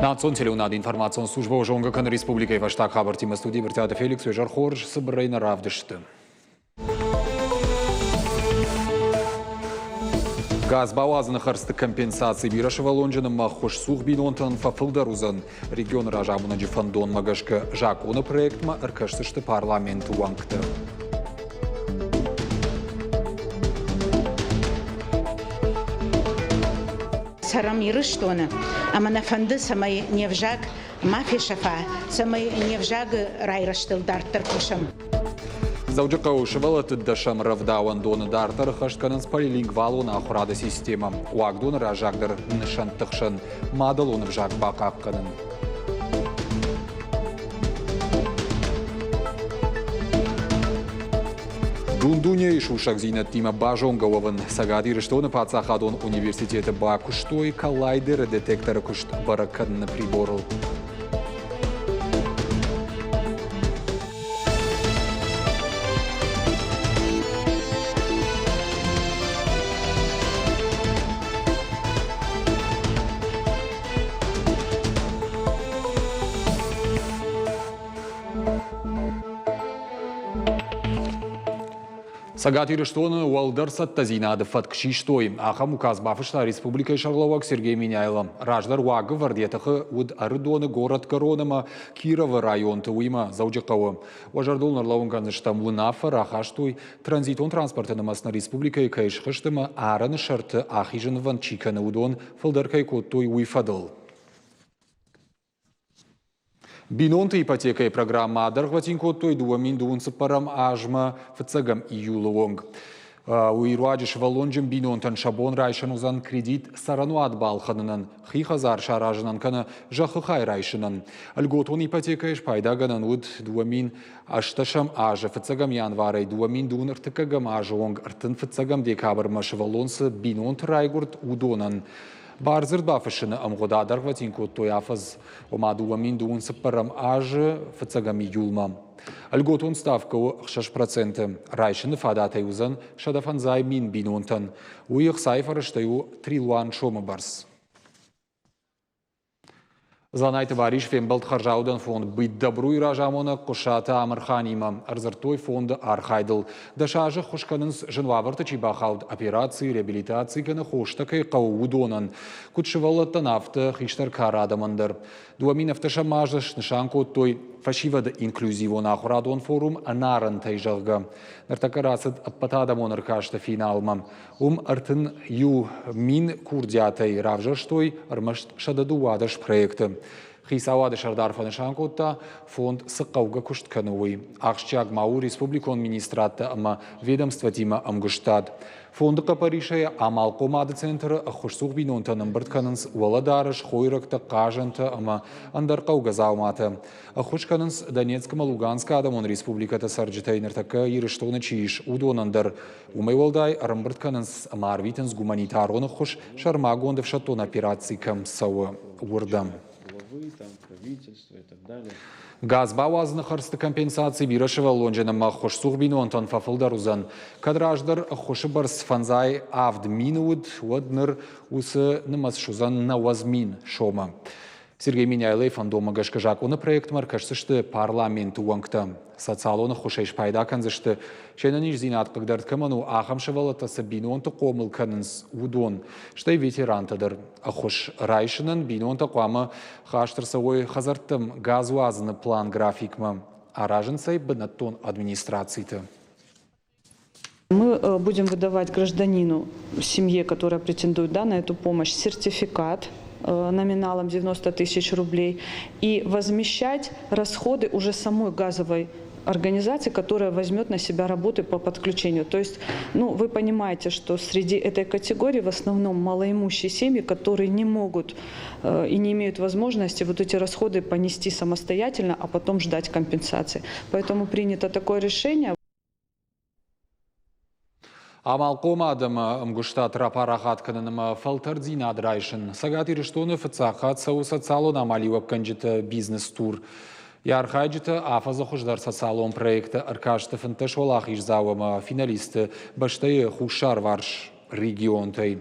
Национ телеунад информацион служба Жонга Республика и Ваштак Хабартима студии Бертиада Феликс и Жархорж Сабрейна Равдышты. Газ бауазны харсты компенсации бирашева лонжаным махош сух бинонтан фафылдарузан. Регион ражабуна джифандон магашка жакуна проект ма аркашсышты парламент уангты. Сарамиры что-то, а мы на фонды самой невжаг мафия шафа, самой невжаг райраштыл дартер кушам. Зауджака ушивала тыддашам равдауан доны дартер хаштканын полилингвалу на охрада система. Уагдон ражагдыр нышантықшын мадалуны вжаг бақаққанын. Дундуня и шушак зинат тима бажонгован сагадир что на пацахадон университета Баку что и коллайдер детектора кушт баракадна приборл. Сагатир штоны уалдар саттазинады фаткшиштой. Ахам указ бафышта республика Шарловак Сергей Миняйло. Раждар уагы вардетахы уд арыдоны город Коронама Кирова район туима заудjakауы. Важардол нарлаунганы штам лынафа рахаштой транзитон транспортыны масна республика и кайшхыштыма араны шарты ахижыныван чиканы удон фылдаркай коттой уйфадыл. Бинонта ипотека и программа Адархватинко той дуамин дуунсыпарам ажма фцагам июловонг. Уируаджиш валонджим бинонтан шабон райшан узан кредит сарану адбалханынан, хихазар шаражынан кана жахыхай райшанан. Альготон ипотека иш пайдаганан уд дуамин ашташам ажа фцагам январай дуамин дуун артыкагам ажонг артын фцагам декабр машвалонсы бинонт райгурт удонан. Барзыр бафышыны амгода Адархватинко той афаз омадуамин дуун сыпарам ажа фцагам июлма. Альготон ставкау 6%. Райшыны фадатай узан шадафанзай мин бинонтан. Уих сайфарыштаю трилуан шома барс. Занай товарищ фембалт харжаудан фонд быть добру и ражамона кушата амарханима. Арзартой фонда архайдл. Дашажа хушканынс женваварта чибахалд операции, реабилитации кана хоштакай каудонан. Кутшевалата нафта хиштар карадамандар. Дуамин автошамажаш нышанко той фашивада инклюзиво на охрадон форум анаран тайжалга. Нартакарасад аппатадамон аркашта финалма. Артын ю мин курдятай равжаштой армашт шададуадаш проекты. Хисавады шардарфаны шанкотта фонд сыққауға күшткануы. Ақшчаг мау республикон министратты ама ведомство тима амгуштад. Фонды қапаришая амал комады центры ақушсуқ бинонтаным біртканынс уаладарыш хойракта қажанты ама андарқауға зауматы. Ақушканынс Донецкама Луганска адамон республиката сарджитайныртака ирыштоны чииш удонандар. Умайвалдай арымбіртканынс марвитынс гуманитароны хуш шармагондыв шатон операции кам сауы урдам. Правительство и так далее. Газ бауазны харсты компенсации бирашева лонжена махош сухбину антон фафылдарузан. Кадраждар хоши барс фанзай авд минуд уадныр усы нымас шузан навазмин шома. Сергей Миняйлей фандома гашкажакуны проект маркашсышты парламент уангта. Социалоны хошеш пайдаканзышты. Ченаниш зинат кагдарткаману ахамшевалатасы бинонты комылканынс удон. Штай ветерантадыр. Ахош райшынын бинонты қуамы хаштырсауой хазарттым газуазыны план графикма. Аражынсай бінаттон администрацийты. Мы будем выдавать гражданину, семье, которая претендует на эту помощь, сертификат номиналом 90 тысяч рублей и возмещать расходы уже самой газовой организации, которая возьмет на себя работы по подключению. То есть, вы понимаете, что среди этой категории в основном малоимущие семьи, которые не могут и не имеют возможности вот эти расходы понести самостоятельно, а потом ждать компенсации. Поэтому принято такое решение. Амал комадым мгуштат рапарахат кананым фалтардзин адрайшын. Сагатир штоны фцахат сау социалон амалиуап канджита бизнес-тур. Ярхайджита афаза хуждар социалон проекта аркашта фанташолах иззауама финалисты баштай хушар варш регионтай.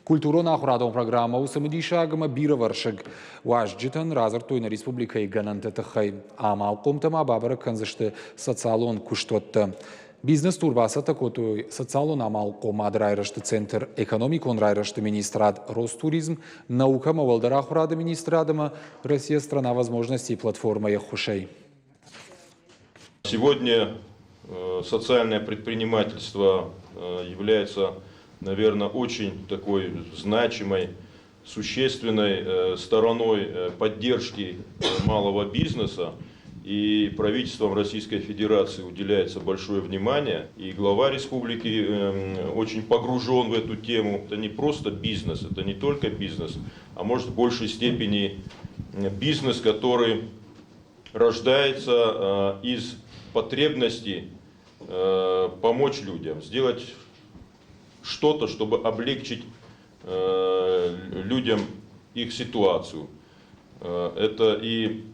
Культурон ахурадон программа усамадишагама бираваршаг важджитан разартойна республикой ганантетахай амал комтама бабара канзашты социалон куштотта. Бизнес турбасата котой социалон амал комад райрашты центр экономикон райрашты министрад Ростуризм наука мавалдара ахурада министрадама Россия страна возможностей платформа Яхушей. Сегодня социальное предпринимательство является, наверное, очень такой значимой, существенной стороной поддержки малого бизнеса. И правительством Российской Федерации уделяется большое внимание. И глава республики очень погружен в эту тему. Это не просто бизнес, это не только бизнес, а может в большей степени бизнес, который рождается из потребности помочь людям, сделать что-то, чтобы облегчить людям их ситуацию. Это и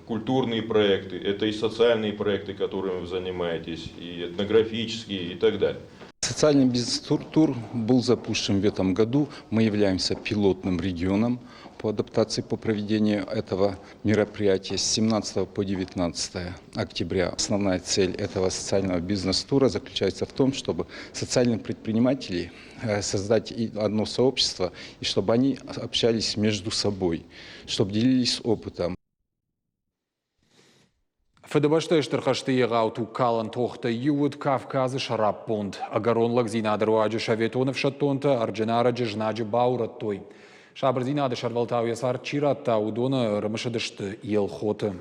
культурные проекты, это и социальные проекты, которыми вы занимаетесь, и этнографические и так далее. Социальный бизнес-тур был запущен в этом году. Мы являемся пилотным регионом по адаптации, по проведению этого мероприятия с 17 по 19 октября. Основная цель этого социального бизнес-тура заключается в том, чтобы социальные предприниматели создать одно сообщество, и чтобы они общались между собой, чтобы делились опытом. Федебашты штырхашты егауту калан тохта юд Кавказы шараппонд. Агаронлак зинадруаджи шаветонов шаттонта арджинара джижнаджи баураттой. Шабр зинады шарвалтау ясар чиратта удона рымышадышты елхоты.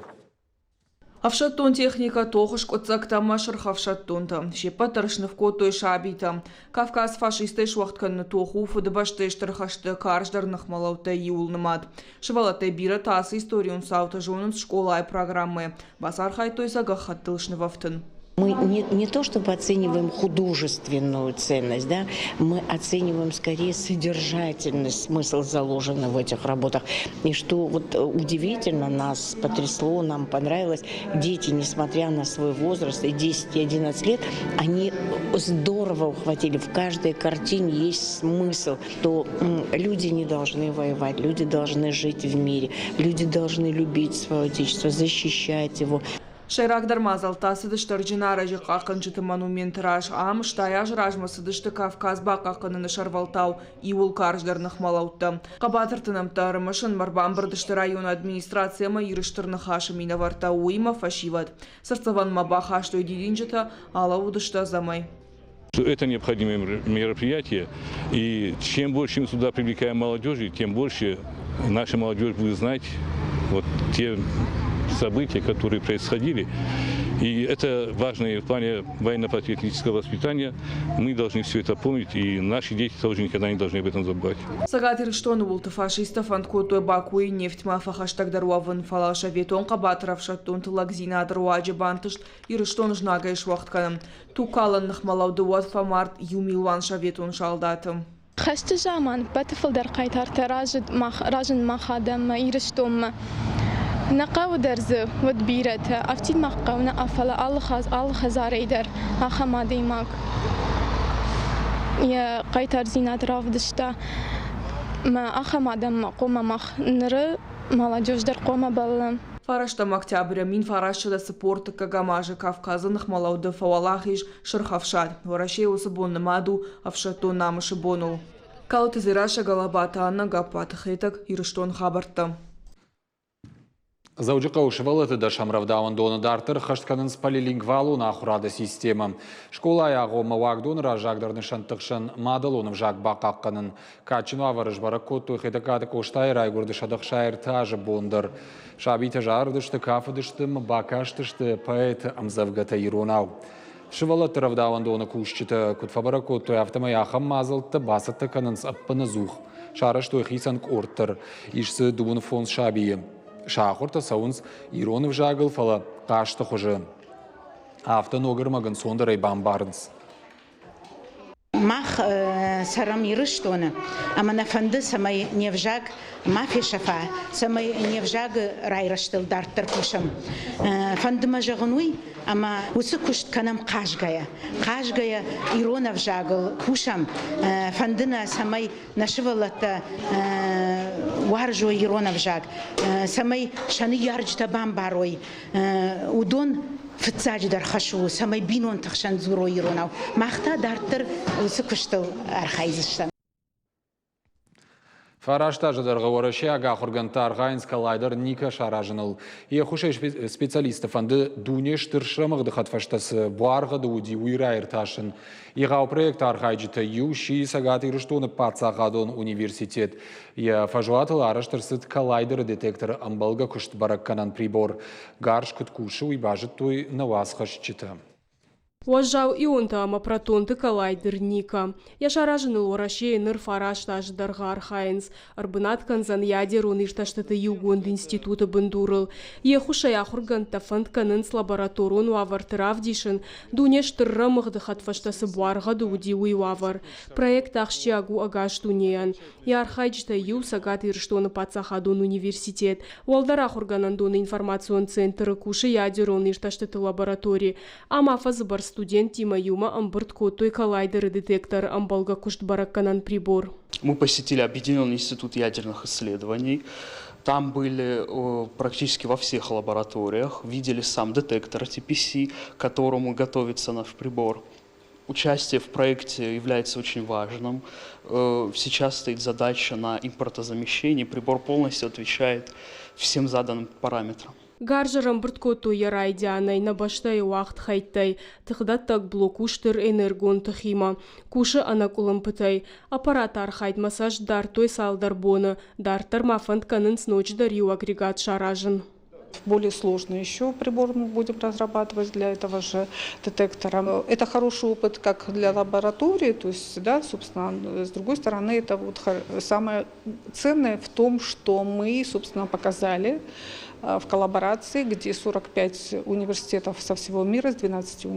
Авшаттон техника тохыш котсакта машырх авшаттонта. Шепа таршнов котой шабита. Кавказ фашисты шуахтканны тоху фудыбашты штырхашты карждарнах малаута юлнымад. Шывалатай бира тасы историю саута жонын школай программы. Басар хайтой загахаттылшны вафтын. Мы не то чтобы оцениваем художественную ценность, да, мы оцениваем скорее содержательность, смысл заложенный в этих работах. И что вот удивительно, нас потрясло, нам понравилось, дети, несмотря на свой возраст, и 10, и 11 лет, они здорово ухватили. В каждой картине есть смысл, что люди не должны воевать, люди должны жить в мире, люди должны любить свое отечество, защищать его. Шайрагдар мазалта сыдыштар джинаражы қақынжыты монумент раж ам штаяж ражма сыдышты Кавказ бақақынын шарвалтау иул карждарнық малаутты. Қабатыртыным тарымышын марбан бірдышты район администрацияма ирыштырны хашымина варта уйма фашиват. Сырцаванма бақашты өдейденжіті ала удышты замай. Это необходимое мероприятие, и чем больше мы сюда привлекаем молодежи, тем больше наша молодежь будет знать вот те события, которые происходили. И это важно в плане военно-патриотического воспитания. Мы должны все это помнить, и наши дети тоже никогда не должны об этом забывать. Сагатир что булты фашистов анткотой Бакуи нефтьма фахаштагдаруавын фалаша ветон кабатыров шаттон тылагзина друаджи бантышт и рыштон жнагайш вахтканым. Тукаланных малаудуат фамарт юмилван шаветон шалдатым. خشت جامان بتفل در قيتار تراجد راجن ما خادم يرشتم نقاو درز ودبيرت افتيد مقاو نقفل الله خزاري در اخما ديماك يا قيتار زينات رافدشتا ما اخما دم قوم مخ نر молодежь дар قوم بل Фараштам октября мин фарашчада спорта Кагамажа Кавказаных малауды фавалахиш шырхавшад. Варашей усабонны маду авшату намышы бонул. Калыты зираша галабата анна гапаты хейтак ирыштон хабарта. Заужика ушывалыты да шамравдауын доны дартыр хаштканын полилингвалу на ахурада система. Школа аяғы мавагдон ражагдарны шантықшын мадалоным жак бақаққанын. Качыну аварыш баракотту хетакады коштай райгурды шадық шайыр тажы бондыр. Шабита жардышты, кафыдышты, бакаштышты, поэт амзавгата иронау. Шывалыты равдауын доны кушчыты, кутфабаракотту автомаяхам мазылты басытты канынс аппыны зух. Шарышты хисан корттыр, ишсы дубын фонс шабиы. Шахурта саунс иронов жагыл фала кашты хожы. Автоногыр маган сондарай бамбардс. Мах сарам ирыштоны. Амана фанды самай невжаг мафи шафа, самай невжаг райраштыл дарттыр кушам. Фанды мажагынуй, ама усы кушт канам қажгая. Қажгая иронов жагыл кушам. Фандына самай нашивалата варжо иронов жаг. Самай шаны ярджта бамбарой. Удон фцаج дар хашу, самай бинон тахшан зуро иронав. Махта дарттыр усы куштыл архайзыштан. Фарашта жадарга ораши ага хургантар гайнс калайдер Ника шаражыныл. Ехушай специалисты фанды дунеш тыршрамыгды хатфаштасы буарга дуди уйрайр ташын. Игау проект архайджита юши сагаты рыштоны пацагадон университет. Я фажуатыл араштырсыт калайдер детектор амбалга кушт баракканан прибор. Гарш куткуши уйбажит той навасхашчита. Уажжау ионта ама протонты калайдер Ника. Яшаражыныл орашей ныр фараш таждарға архайынс. Арбынат канзан ядер унышташтаты югонд институты бындурыл. Ехушай ахурганта фантканынс лабораторун уавартырав дишын. Дунеш тыррамыгды хатфаштасы буарга дуди уйвавар. Проект ахши агу агаш дунеян. Я архайджта ю сагат ирштоны пацахадун университет. Уалдар ахурганан дуны информацион центры куши ядер унышташтаты лаборатории. Ама фазыбар студент Тима Юма амбырт котой коллайдер и детектор амбалга кушт баракканан прибор. Мы посетили Объединенный институт ядерных исследований. Там были практически во всех лабораториях. Видели сам детектор TPC, к которому готовится наш прибор. Участие в проекте является очень важным. Сейчас стоит задача на импортозамещение. Прибор полностью отвечает всем заданным параметрам. Гаржарам бұрткоту ярайдянай на баштай уақыт хайтай, тұқдат так блокуштыр энергон тұхима. Кушы анакулым пытай. Аппарат архайд массаж дар той салдар боны, дартар мафант канын сночдар ю агрегат шаражын. Более сложный еще прибор мы будем разрабатывать для этого же детектора. Это хороший опыт как для лаборатории, то есть, да, собственно, с другой стороны, это вот самое ценное в том, что мы, собственно, показали в коллаборации, где 45 университетов со всего мира, с 12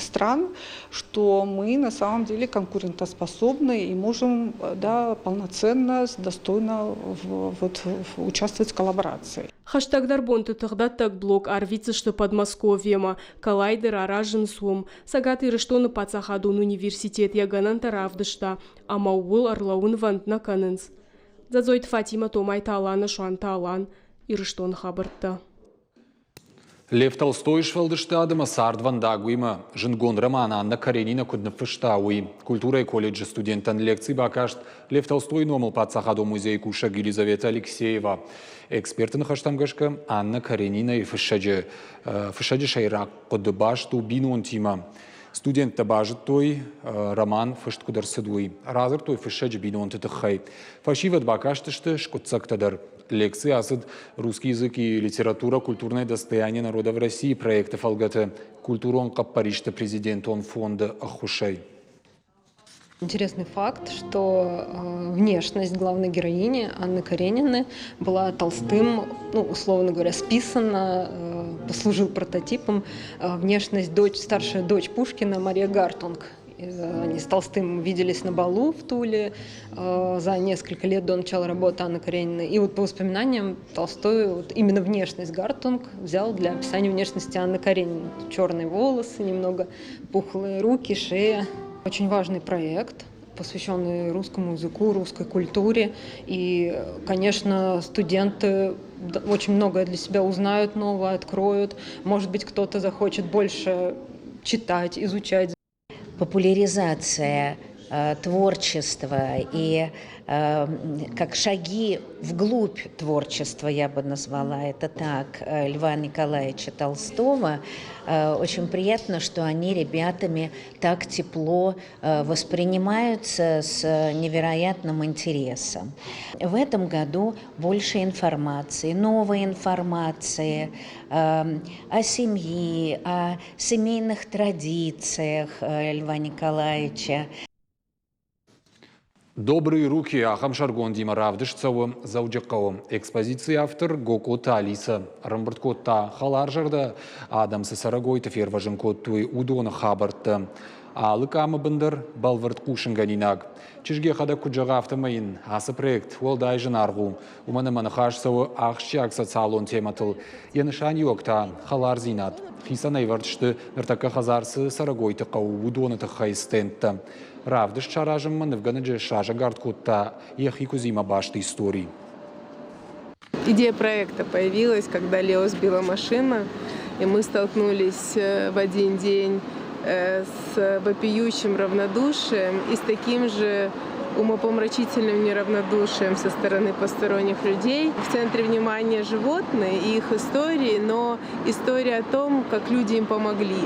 стран, что мы на самом деле конкурентоспособны и можем, да, полноценно, достойно участвовать в коллаборации. Хаштагдар бонты тыгдат так блок арвицы, что Подмосковьема, коллайдер аражын сум, сагаты рыштоны пацахадун университет яганан таравдышта, а маул арлаун вантна канынс. Зазойт Фатима Томай таланы шуанта алан. Ирыштон хабыртта. Лев Толстой швалдыштадыма сардван дагуима. Жингон романа Анна Каренина кудны фыштауи. Культура и колледжи студентан лекции бакашт. Лев Толстой номал пацахаду музей куша Елизавета Алексеева. Эксперты хаштамгашка Анна Каренина и фышаджи шайрак кудыбашту бинун тима. Студент табажит той роман фышт кудар сыдуи. Разыр той фышаджи бинун тытыхай. Фашиват бакаштышты шкутцактадар. Лекции асыд русский язык и литература, культурное достояние народа в России, проектов алгаты культурон каппаришта президентон фонда Ахушай. Интересный факт, что внешность главной героини Анны Карениной была Толстым, ну, условно говоря, списана, послужил прототипом. Внешность старшая дочь Пушкина Мария Гартунг. Они с Толстым виделись на балу в Туле за несколько лет до начала работы Анны Карениной. И вот по воспоминаниям Толстой вот именно внешность Гартунг взял для описания внешности Анны Карениной. Черные волосы, немного пухлые руки, шея. Очень важный проект, посвященный русскому языку, русской культуре. И, конечно, студенты очень многое для себя узнают новое, откроют. Может быть, кто-то захочет больше читать, изучать. Популяризация творчества и как шаги вглубь творчества, я бы назвала это так, Льва Николаевича Толстого. Очень приятно, что они ребятами так тепло воспринимаются с невероятным интересом. В этом году больше информации, новой информации о семье, о семейных традициях Льва Николаевича. Добрые руки Ахам Шаргон Дима Равдышцеву заудjakауы. Экспозиция автор Гокота Алиса. Рамбырткотта Халаржарда Адам Сасарагой Таферважен Коттуй Удона Хабарта. Алы камы бындыр балвард кушынганинаг. Чижге хада куджаға автомайын. Асы проект ол дайжын арғу. Уманы манахаш сауы ақшчак социалон тематыл. Янышан йокта халар зинат. Хисан айвардышты ныртака хазарсы сарагойты қау удоныты хайстентті. Равдыш чаражым манывганыджы шажа гардкутта ехи кузима башты истории. Идея проекта появилась, когда Лео сбила машина, и мы столкнулись в один день с вопиющим равнодушием и с таким же умопомрачительным неравнодушием со стороны посторонних людей. В центре внимания животные и их истории, но история о том, как люди им помогли.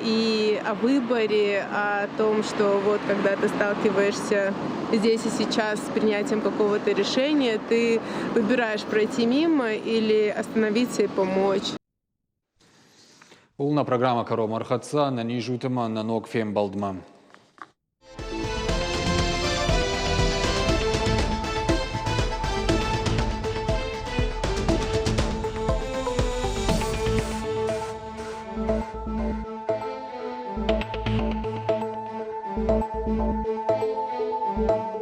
И о выборе, о том, что вот когда ты сталкиваешься здесь и сейчас с принятием какого-то решения, ты выбираешь пройти мимо или остановиться и помочь. Улна программа «Каро Мархатса» на нижутыма на ног фем балдма. Thank you.